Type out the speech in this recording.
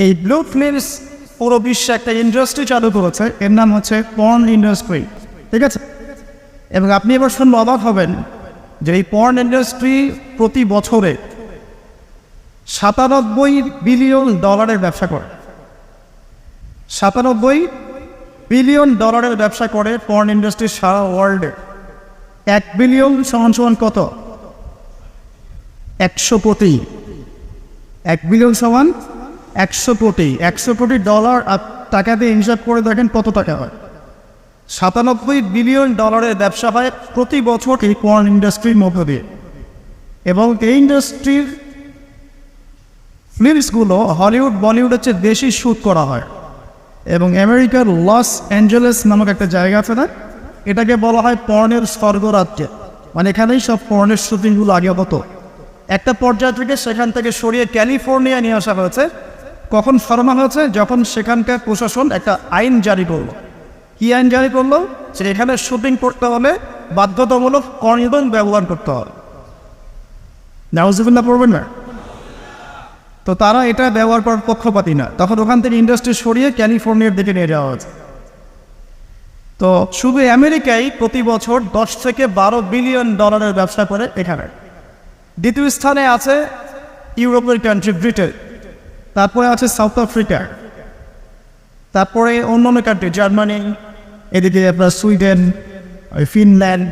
এই blue films পুরো বিশ্বে একটা ইন্ডাস্ট্রি চালু করেছে, এর নাম হচ্ছে পর্ন ইন্ডাস্ট্রি, ঠিক আছে? এবং আপনি এবার শুনলে অবাক হবেন যে এই পর্ন ইন্ডাস্ট্রি প্রতি বছরে 97 বিলিয়ন ডলারের ব্যবসা করে। 97 বিলিয়ন ডলারের ব্যবসা করে পর্ন ইন্ডাস্ট্রি সারা ওয়ার্ল্ডে। 1 বিলিয়ন সমান সমান কত? 100 কোটি। 1 বিলিয়ন সমান 100 কোটি। 100 কোটি ডলার টাকা দিয়ে হিসাব করে দেখেন কত টাকা হয়। 97 বিলিয়ন ডলারের ব্যবসা হয় প্রতি বছর এই পর্ন ইন্ডাস্ট্রির মধ্য দিয়ে। এবং এই ইন্ডাস্ট্রির ফিল্মসগুলো হলিউড বলিউডের চেয়ে বেশি শ্যুট করা হয়। এবং আমেরিকার লস অ্যাঞ্জেলেস নামক একটা জায়গা আছে না, এটাকে বলা হয় পর্নের স্বর্গরাজ্য। মানে এখানেই সব পর্নের শুটিংগুলো আগে হতো। একটা পর্যায় থেকে সেখান থেকে সরিয়ে ক্যালিফোর্নিয়া নিয়ে আসা হয়েছে। কখন সরানো হয়েছে? যখন সেখানকার প্রশাসন একটা আইন জারি করলো। কি আইন জারি করলো? যে এখানে শুটিং করতে হলে বাধ্যতামূলক কন্ডোম ব্যবহার করতে হবে। নাউজুবিল্লাহ পড়বেন না? তো তারা এটা ব্যবহার করার পক্ষপাতী না, তখন ওখান থেকে ইন্ডাস্ট্রি সরিয়ে ক্যালিফোর্নিয়ার দিকে নিয়ে যাওয়া হয়েছে। তো শুধু আমেরিকায় প্রতি বছর 10 থেকে 12 বিলিয়ন ডলারের ব্যবসা করে এখানে। দ্বিতীয় স্থানে আছে ইউরোপের কান্ট্রি ব্রিটেন, তারপরে আছে সাউথ আফ্রিকা, তারপরে অন্যান্য কান্ট্রি জার্মানি, এদিকে আপনার সুইডেন, ফিনল্যান্ড,